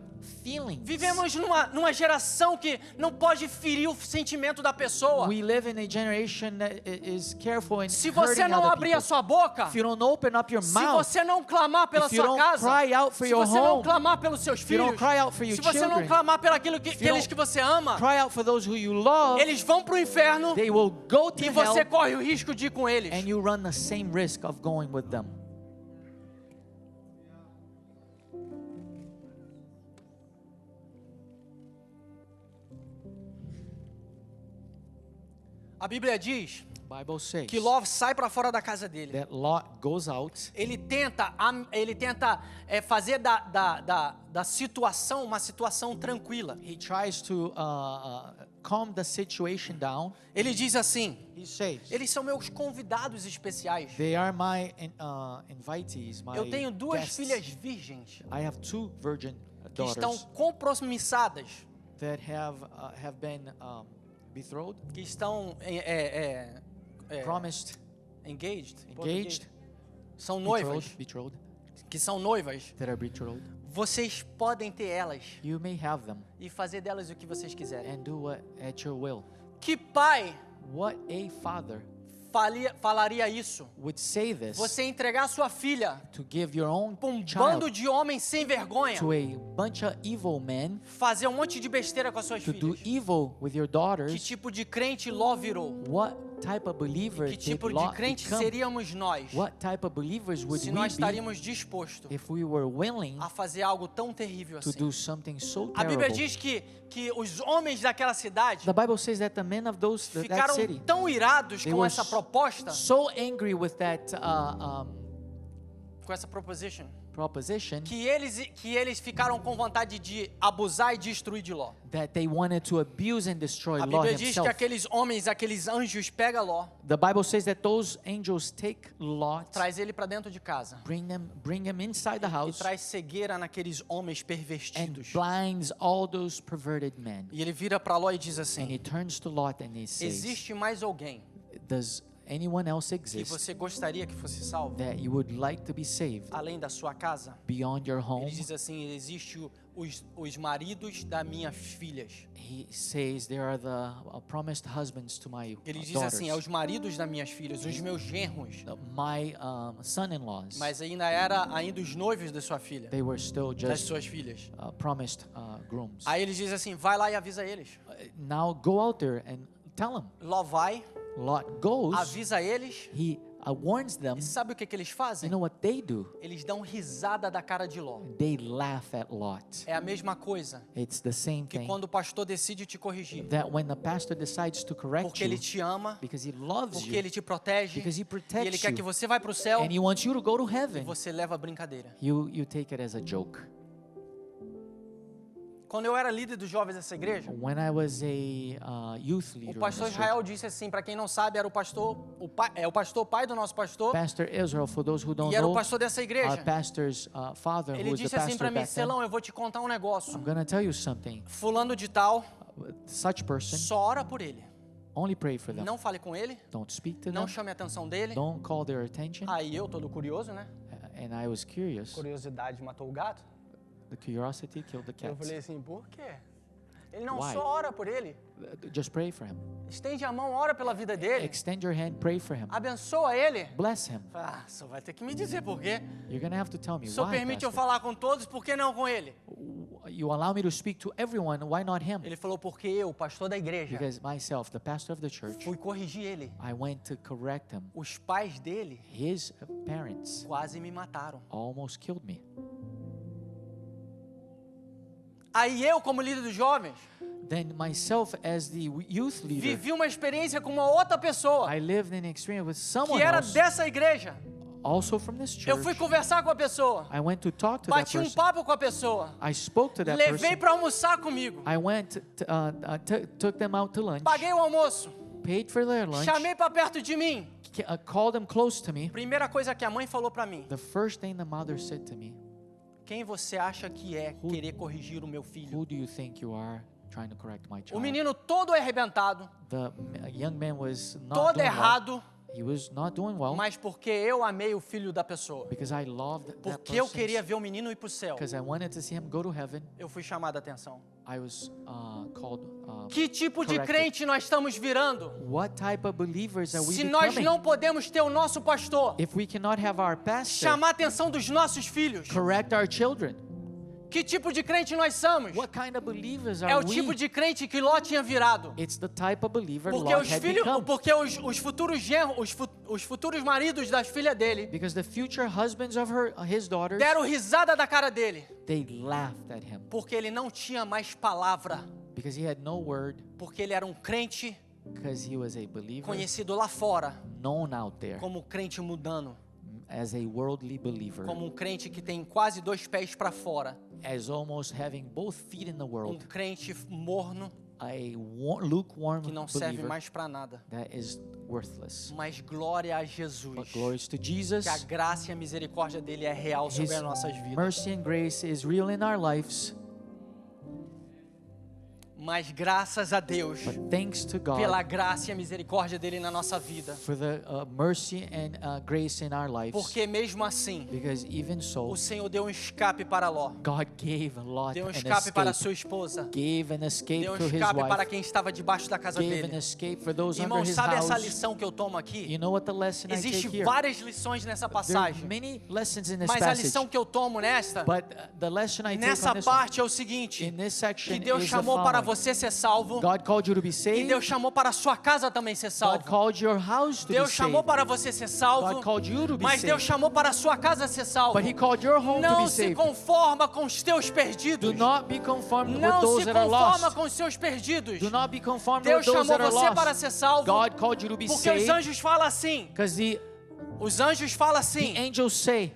feelings. Vivemos numa geração que não pode ferir o sentimento da pessoa. We live in a generation that is careful in Se você hurting não other abrir a people. sua boca, If you don't open up your se mouth, você não clamar pela if you sua don't casa, cry out for se your você não home, clamar pelos seus if you don't filhos, cry out for your se você não children, clamar pelaquilo you aqueles don't que você ama, cry out for those who you love, eles vão pro inferno they will go to e você hell corre o risco de ir com eles. and you run the same risk of going with them. A Bíblia diz Bible says que Ló sai para fora da casa dele. that Lot goes out. Ele tenta fazer da situação uma situação tranquila. He tries to calm the situation down. Ele diz assim: He says, eles são meus convidados especiais. they are my invitees, my Eu tenho duas guests. filhas virgens I have two virgin que estão daughters compromissadas, that have been betrothed, que estão promised, engaged, engaged, são noivas, betrothed, que são noivas. that are betrothed. Vocês podem ter elas You may have them e fazer delas o que vocês quiserem. and do what at your will. Que pai What a father falaria isso? would say this Você entregar sua filha to give your own para um child bando de homens sem vergonha, to a bunch of evil men fazer um monte de besteira com as suas to do filhas. evil with your Que daughters. tipo de crente Ló virou? What type of believer Que did tipo de Lot crente become? seríamos nós What type of believers would se we nós be estaríamos dispostos if we were willing a fazer algo tão terrível to assim? do something so A Bíblia terrible? diz que os homens daquela cidade The Bible says that the men of that ficaram city tão irados They com were essa proposta, so angry with that com essa proposition, proposition que eles ficaram com vontade de abusar e destruir de Ló. that they wanted to abuse and destroy A Lot Bíblia diz que himself. aqueles homens, aqueles anjos pegam Ló, The Bible says that those angels take Lot, traz ele para dentro de casa bring him inside the e house, traz cegueira naqueles homens and pervertidos. blinds all those perverted men. E ele vira para Ló e diz And assim: he turns to Lot and he says, existe mais alguém does anyone else que exist você gostaria que fosse salvo that you would like to be saved além da sua casa? beyond your home? Ele diz assim: existe os maridos das minhas filhas. He says there are the promised husbands to my Ele diz daughters, assim: é os maridos das minhas filhas, os meus genros. my son-in-laws. Mas ainda era os noivos da sua filha, They were still das just suas filhas. promised grooms. Aí ele diz assim: vai lá e avisa eles. Now go out there and tell them. Ló vai, Lot goes. avisa eles. He warns them. E sabe o que eles You fazem? know what they do? Eles dão risada da cara de Ló. They laugh at Lot. É a mesma coisa It's the same que thing quando o pastor decide te corrigir, that when the pastor decides to correct porque you ele te ama, because he loves porque you, ele te protege, because he e ele protects quer que you, você vá para o céu, and he wants you to go to e heaven, você leva a brincadeira. you take it as a joke. Quando eu era líder dos jovens dessa igreja, When I was a youth o leader, in pastor this Israel church, disse assim, para quem não sabe, era o pastor, o pai do nosso pastor, Pastor Israel, for those who don't e era o know, pastor dessa our igreja. pastor's father, who Ele was the disse assim pastor para mim: back then, Celão, eu vou te contar um negócio. I'm gonna tell you something. Fulano de tal, Such person, só ora por ele. only pray for them. Não fale com ele, Don't speak to não them. chame a atenção dele. Don't call their attention. Aí eu, todo curioso, né? And I was curious. Curiosidade matou o gato. The curiosity killed the Eu cat. falei assim: por quê? Ele não Why? só ora por ele, Just pray for him. estende a mão, ora pela vida dele, Extend your hand, pray for him. abençoa ele. Bless him. Ah, só vai ter que me dizer por quê. You're gonna have to tell me O senhor why, permite eu Pastor. falar com todos, por que não com ele? you allow me to speak to everyone, why not him? Ele falou, porque eu, pastor da igreja, Because myself, the pastor of the church, fui corrigir ele. I went to correct him. Os pais dele His parents quase me mataram. almost killed me. Aí eu, como líder dos jovens, Then myself as the youth leader, vivi uma experiência com uma outra pessoa I lived an experience with que someone era else, dessa igreja. also from this Eu church. fui conversar com a pessoa, I went to talk to that bati um person. papo com a pessoa, I spoke to that levei person. para almoçar comigo, I went, took them out to lunch, paguei o almoço, paid for their lunch, chamei para perto de mim. called them close to me. Primeira coisa que a mãe falou para mim: The first thing the mother said to me, quem você acha que é querer corrigir o meu filho? who do you think you are trying to correct my O child? menino todo arrebentado, The young man was not todo doing well. errado, He was not doing well mas porque eu amei o filho da pessoa, because I loved that porque eu person. queria ver o menino ir para o céu, Because I wanted to see him go to heaven. eu fui chamada a atenção. I was called. Que tipo de corrected. crente nós estamos virando? What type of believers are we Se nós becoming? não podemos ter o nosso pastor, If we cannot have our pastor chamar a atenção dos nossos filhos, correct our children, que tipo de crente nós somos? what kind of believers É are o tipo we? de crente que Ló tinha virado. It's the type of believer Porque Lot os had filhos, become. porque os futuros genros, os futuros maridos das filhas dele Because the future husbands of his daughters, deram risada da cara dele, they laughed at him porque ele não tinha mais palavra, because he had no word, porque ele era um crente because he was a believer conhecido lá fora known out there como crente mudando, as a worldly believer, como um crente que tem quase 2 pés para fora, as almost having both feet in the world, crente morno a lukewarm que não serve believer mais para nada. that is worthless. Mas glória a Jesus, But glories to Jesus. que a graça e a misericórdia dele é real sobre His as nossas vidas. mercy and grace is real in our lives. Mas graças a Deus But thanks to God pela graça e a misericórdia dele na nossa vida. for the mercy and grace in our lives. Porque mesmo assim, Because even so, o Senhor deu um escape para Ló. God gave Lot Deu um an escape para escape. sua esposa. Gave an escape Deu um to his escape para wife. quem estava debaixo da casa Gave an dele. escape for those under Irmão, his sabe essa house. lição que eu tomo aqui? You know what the lesson I take Existem here? várias lições nessa There are passagem. many lessons in this Mas a passage. lição que eu tomo nesta, But the lesson I take nessa on this parte é o one, seguinte: in this section que Deus is the chamou para following. você ser salvo. God called you to be E saved. Deus chamou para a sua casa também ser God salvo. called your house to be Deus chamou saved. para você ser salvo. God called you to be Mas Deus saved. chamou para a sua casa ser salvo. But He called your home to Não be se saved. conforma com os teus perdidos. Do not be conformed with Não those se that are conforma lost. com os seus perdidos. Do not be conformed Deus with those chamou that are você para lost. ser salvo. God called you to be Porque os saved. anjos falam assim. Because Os anjos falam the assim. angels say,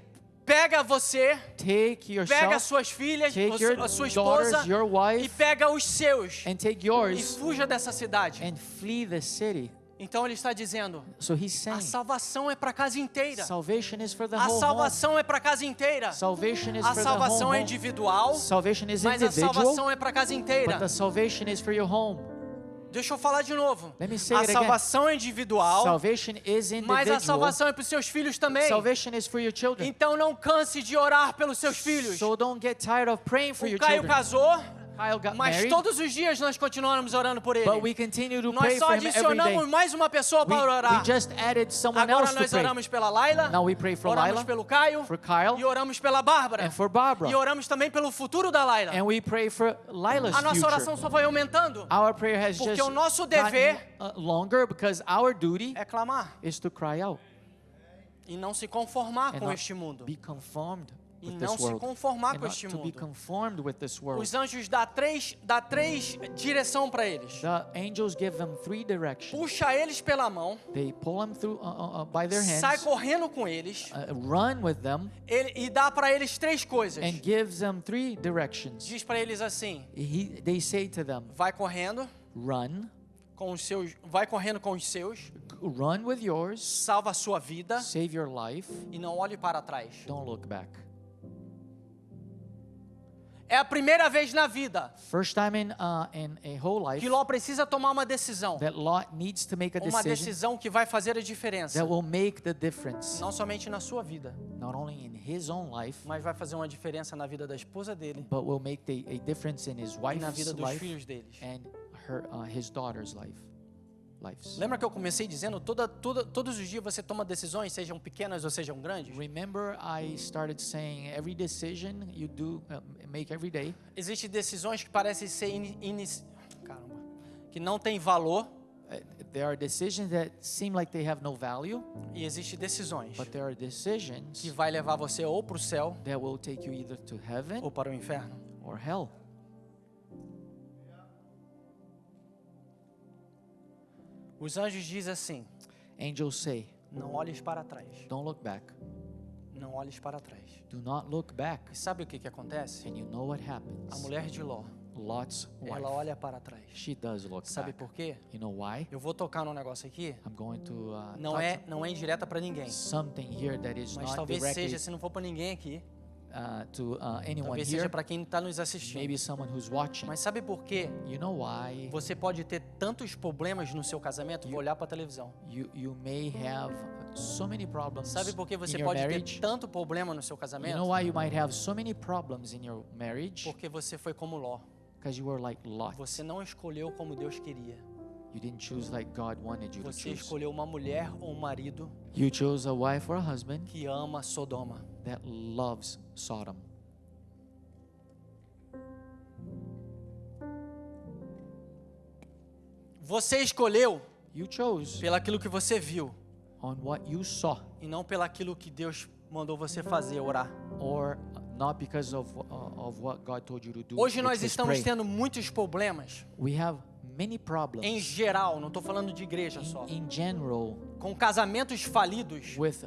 Pega você, take pega yourself, suas filhas, take your a sua daughters, esposa your e wife, pega os seus and take e yours fuja dessa cidade. and flee the city. Então ele está dizendo: So He's a saying, salvação é para a casa inteira. salvation is for the A whole home. salvação é para a casa inteira. Salvation is A for the salvação whole é home. individual, Salvation is mas a individual, salvação é para a casa inteira. but the salvation is for your home. Deixa eu falar de novo. Let me say A it again. salvação é individual, Salvation is mas a individual. salvação é para os seus filhos também. Salvation is for your children. Então não canse de orar pelos seus filhos. So don't get tired of praying for O your Caio children. casou, Kyle got mas married, todos os dias nós continuamos orando por ele. but we continue to Nós pray só for him every day. adicionamos mais uma pessoa para We orar. just added someone Agora else to nós pray. oramos pela Laila, Now we pray for oramos Lila, pelo Caio for Kyle, e oramos pela Bárbara. and for Barbara. E oramos também pelo futuro da Laila. And we pray for Lila's A nossa future. oração só foi aumentando. Our prayer has Porque just o nosso gotten, dever longer because our duty é clamar is to cry out e não se conformar and com not este mundo. be conformed E with não this se world. conformar And com not este to be mundo. conformed with this world. Os anjos dá três direção para eles. The angels give them 3 directions. Puxa eles pela mão, They pull them through by their sai hands, correndo com eles run with them, e dá para eles 3 coisas. and gives them 3 directions. Diz para eles assim: They say to them, vai correndo run, vai correndo com os seus, run with yours, salva a sua vida save your life, e não olhe para trás. don't look back. É a primeira vez na vida First time in a whole life que Ló precisa tomar uma decisão. that Lot needs to make a Uma decision decisão que vai fazer a diferença. that will make the difference, Não somente na sua vida, not only in his own life, mas vai fazer uma diferença na vida da esposa dele but will make a difference in his e na vida wife's dos life filhos deles. and his daughter's life. lives. Lembra que eu comecei dizendo, todos os dias você toma decisões, sejam pequenas ou sejam grandes? Remember, I started saying every decision you do, make every day. Existem decisões que parecem ser que não têm valor, There are decisions that seem like they have no value, e existem decisões but there are decisions que vai levar você ou para o céu that will take you either to heaven ou para o inferno. or hell. Os anjos dizem assim: Angels say, não olhes para trás, don't look back. não olhes para trás. Do not look back. E sabe o que acontece? And you know what A happens. mulher de Ló, Lot's wife, ela olha para trás. she does look Sabe back. por quê? You know why? Eu vou tocar num negócio aqui, I'm going to não é indireta para ninguém, something here that is mas not talvez directly seja, se não for para ninguém aqui, to anyone talvez here. seja para quem está nos assistindo. Maybe someone who's watching. Mas sabe por quê? You know why? Você pode ter tantos problemas no seu casamento, vou olhar para a televisão. You may have so many problems Sabe por que você in your pode ter marriage. tanto problema no seu You know casamento? why you might have so many problems in your marriage? Porque você foi como Ló. Because you were like Lot. Você não escolheu como Deus queria. You didn't choose like God wanted you to Você choose. escolheu uma mulher ou um marido You chose a wife or a husband que ama Sodoma. that loves Sodom. Você escolheu You chose pelaquilo que você viu on what you saw, e não pelaquilo que Deus mandou você fazer, orar. or not because of what God told you to do. Hoje which nós was estamos pray. tendo muitos problemas, We have many problems em geral, não estou falando de igreja só, in general com casamentos falidos, with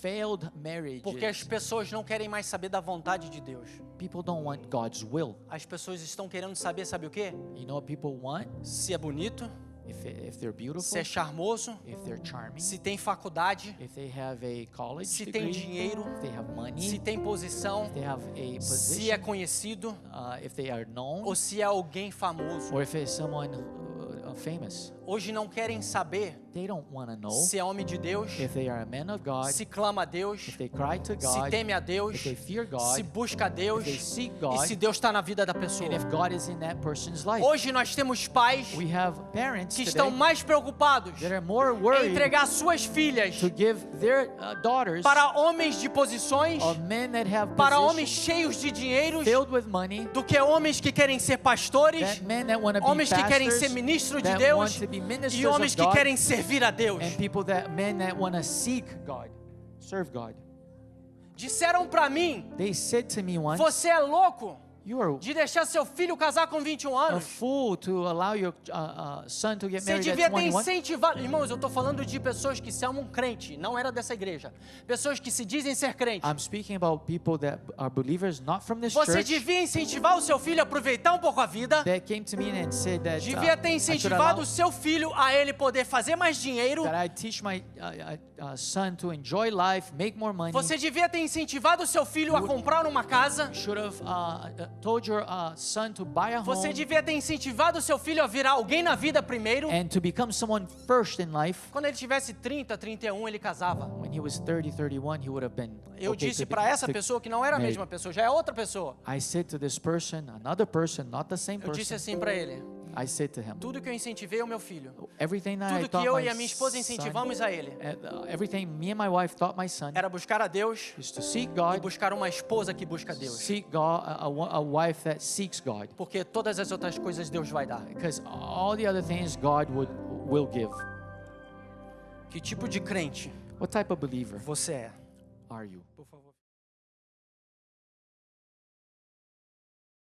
failed marriages. porque as pessoas não querem mais saber da vontade de Deus. People don't want God's will. As pessoas estão querendo saber, sabe o quê? You know what people want? Se é bonito, If they're beautiful, se é charmoso, if they're charming, se tem faculdade, if they have a college se tem degree, dinheiro, if they have money, se tem posição, if they have a se é position, conhecido if they are known, ou se é alguém famoso. or if it's someone famous. Hoje não querem saber They don't want to know se é homem de Deus, if they are a man of God, se clama a Deus, if they cry to se God, teme a Deus, if they fear God, se busca a Deus if they seek e God, se Deus está na vida da pessoa. and if God is in that person's life. Hoje nós temos pais We have parents que today estão mais preocupados that are more em worried entregar suas filhas to give their daughters para homens de posições, of men that have para homens positions cheios de dinheiros, filled with money, do que homens que querem ser pastores, that men that want to be homens que querem ser pastors, ministros de that Deus want to be e ministers homens of que God, querem servir a Deus. and men that want to seek God, serve God. Disseram para mim: They said to me once, você é louco you are de deixar seu filho casar com 21 a anos. fool to allow your son to get Você married devia at ter 21. incentivado. Irmãos, eu estou falando de pessoas que se amam crente, não era dessa igreja. Pessoas que se dizem ser crente. I'm speaking about people that are believers, not from this Você church, devia incentivar o seu filho a aproveitar um pouco a vida. that came to me and said that Devia ter I should incentivado allow o seu filho a ele poder fazer mais dinheiro. that I teach my son to enjoy life, make more money. Você devia ter incentivado o seu filho a comprar uma casa. Should have told your son to buy a Você home devia ter incentivado o seu filho a virar alguém na vida primeiro. and to become someone first in life. Quando ele tivesse 30, 31, ele casava. When he was 30, 31, he would have been Eu okay disse to be- para essa to pessoa que não era a married. mesma pessoa, já é outra pessoa. I said to this person, another person, not the same Eu disse person, assim para ele: I said to him, tudo que eu incentivei ao meu filho, everything that I tudo que taught eu my e a minha esposa son, incentivamos a ele, everything me and my wife taught my son era buscar a Deus is to seek e God, buscar uma esposa que busca Deus. seek God, a wife that seeks God, Porque todas as outras coisas Deus vai dar. because all the other things God will give. Que tipo de crente What type of believer você é? are you? Por favor.